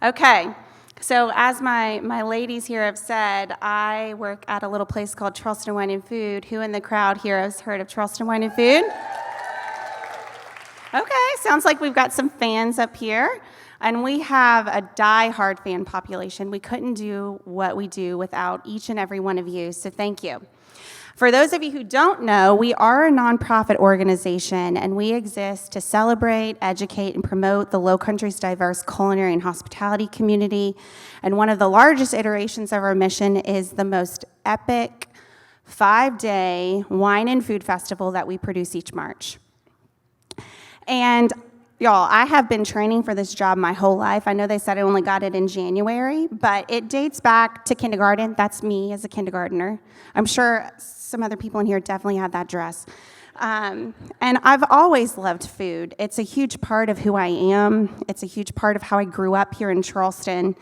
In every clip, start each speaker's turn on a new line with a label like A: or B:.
A: Okay, so as my ladies here have said, I work at a little place called Charleston Wine and Food. Who in the crowd here has heard of Charleston Wine and Food? Okay, sounds like we've got some fans up here. And we have a die-hard fan population. We couldn't do what we do without each and every one of you, so thank you. For those of you who don't know, we are a nonprofit organization, and we exist to celebrate, educate, and promote the Low Country's diverse culinary and hospitality community. And one of the largest iterations of our mission is the most epic 5-day wine and food festival that we produce each March. And y'all, I have been training for this job my whole life. I know they said I only got it in January, but it dates back to kindergarten. That's me as a kindergartner. I'm sure some other people in here definitely had that dress. And I've always loved food. It's a huge part of who I am. It's a huge part of how I grew up here in Charleston.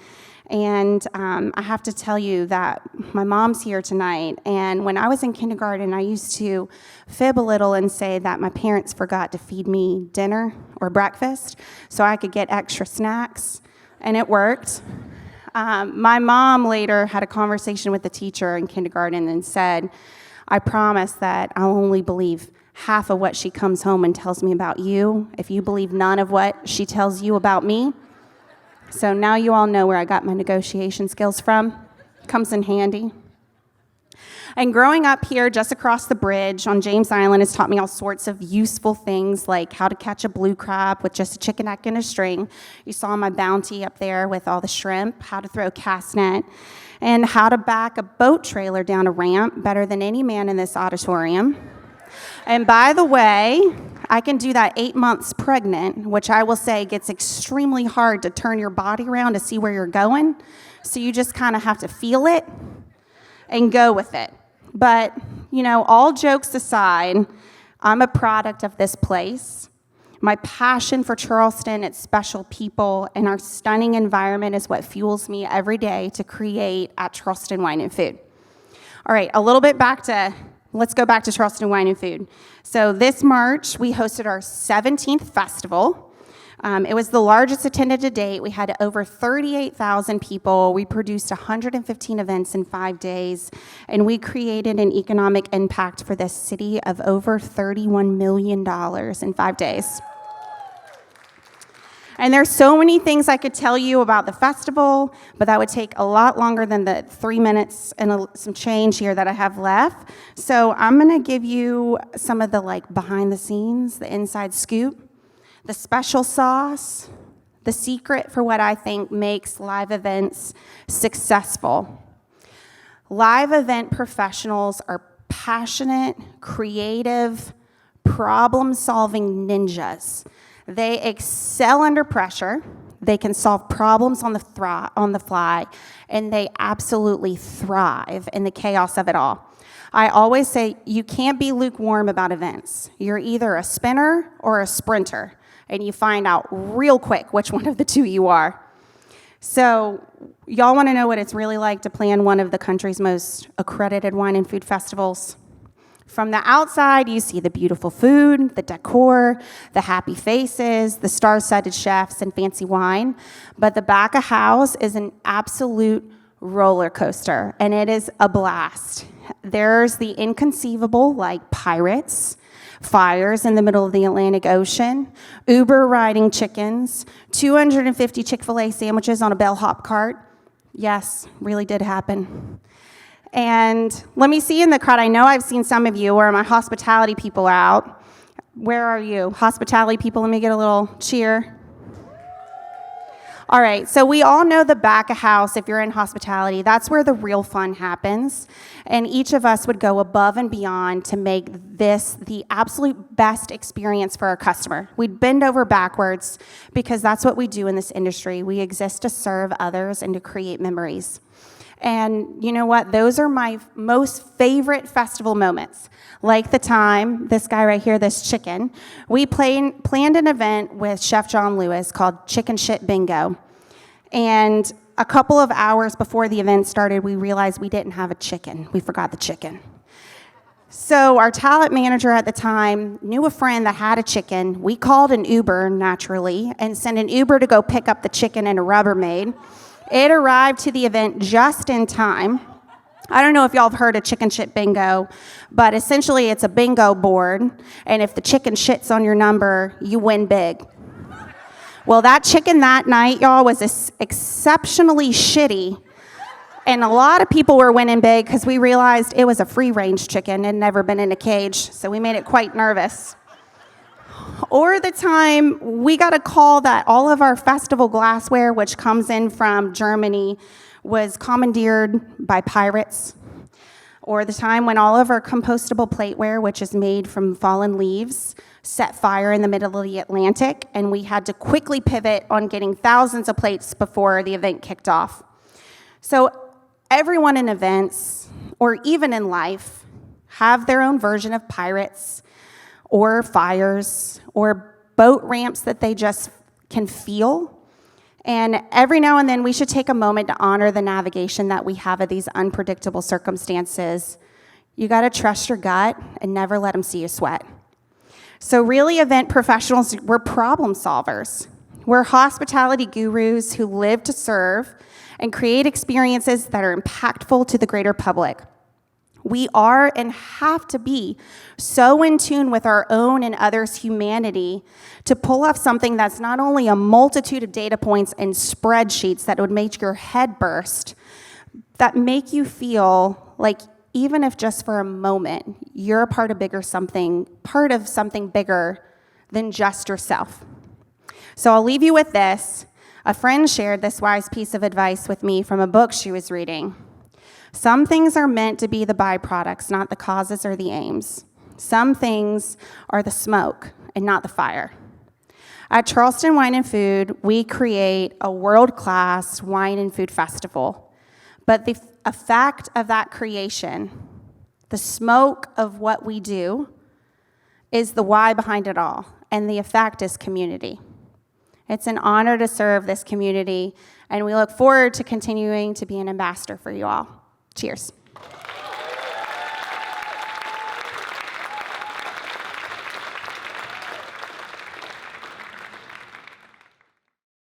A: And I have to tell you that my mom's here tonight, and when I was in kindergarten, I used to fib a little and say that my parents forgot to feed me dinner or breakfast so I could get extra snacks, and it worked. My mom later had a conversation with the teacher in kindergarten and said, I promise that I'll only believe half of what she comes home and tells me about you if you believe none of what she tells you about me. So now you all know where I got my negotiation skills from. Comes in handy. And growing up here just across the bridge on James Island has taught me all sorts of useful things, like how to catch a blue crab with just a chicken neck and a string. You saw my bounty up there with all the shrimp, how to throw a cast net, and how to back a boat trailer down a ramp better than any man in this auditorium. And by the way, I can do that 8 months pregnant, which I will say gets extremely hard to turn your body around to see where you're going. So you just kind of have to feel it and go with it. But, you know, all jokes aside, I'm a product of this place. My passion for Charleston, its special people, and our stunning environment is what fuels me every day to create at Charleston Wine and Food. All right, let's go back to Charleston Wine and Food. So this March, we hosted our 17th festival. It was the largest attended to date. We had over 38,000 people. We produced 115 events in 5 days, and we created an economic impact for this city of over $31 million in 5 days. And there's so many things I could tell you about the festival, but that would take a lot longer than the 3 minutes and some change here that I have left. So I'm gonna give you some of the behind the scenes, the inside scoop, the special sauce, the secret for what I think makes live events successful. Live event professionals are passionate, creative, problem-solving ninjas. They excel under pressure, they can solve problems on the fly, and they absolutely thrive in the chaos of it all. I always say you can't be lukewarm about events. You're either a spinner or a sprinter, and you find out real quick which one of the two you are. So y'all want to know what it's really like to plan one of the country's most accredited wine and food festivals? From the outside, you see the beautiful food, the decor, the happy faces, the star-studded chefs, and fancy wine. But the back of house is an absolute roller coaster, and it is a blast. There's the inconceivable, like pirates, fires in the middle of the Atlantic Ocean, Uber riding chickens, 250 Chick-fil-A sandwiches on a bellhop cart. Yes, really did happen. And let me see in the crowd, I know I've seen some of you, where are my hospitality people out? Where are you? Hospitality people, let me get a little cheer. All right, so we all know the back of house, if you're in hospitality, that's where the real fun happens. And each of us would go above and beyond to make this the absolute best experience for our customer. We'd bend over backwards because that's what we do in this industry. We exist to serve others and to create memories. And you know what? Those are my most favorite festival moments. Like the time, this guy right here, this chicken, we planned an event with Chef John Lewis called Chicken Shit Bingo. And a couple of hours before the event started, we realized we didn't have a chicken. We forgot the chicken. So our talent manager at the time knew a friend that had a chicken. We called an Uber, naturally, and sent an Uber to go pick up the chicken and a Rubbermaid. It arrived to the event just in time. I don't know if y'all have heard of chicken shit bingo, but essentially it's a bingo board, and if the chicken shits on your number, you win big. Well, that chicken that night, y'all, was exceptionally shitty, and a lot of people were winning big because we realized it was a free-range chicken and never been in a cage, so we made it quite nervous. Or the time we got a call that all of our festival glassware, which comes in from Germany, was commandeered by pirates. Or the time when all of our compostable plateware, which is made from fallen leaves, set fire in the middle of the Atlantic, and we had to quickly pivot on getting thousands of plates before the event kicked off. So everyone in events, or even in life, have their own version of pirates, or fires, or boat ramps that they just can feel. And every now and then, we should take a moment to honor the navigation that we have of these unpredictable circumstances. You gotta trust your gut and never let them see you sweat. So really, event professionals, we're problem solvers. We're hospitality gurus who live to serve and create experiences that are impactful to the greater public. We are and have to be so in tune with our own and others' humanity to pull off something that's not only a multitude of data points and spreadsheets that would make your head burst, that make you feel like even if just for a moment, you're a part of something bigger than just yourself. So I'll leave you with this. A friend shared this wise piece of advice with me from a book she was reading. Some things are meant to be the byproducts, not the causes or the aims. Some things are the smoke and not the fire. At Charleston Wine and Food, we create a world-class wine and food festival. But the effect of that creation, the smoke of what we do, is the why behind it all, and the effect is community. It's an honor to serve this community, and we look forward to continuing to be an ambassador for you all. Cheers.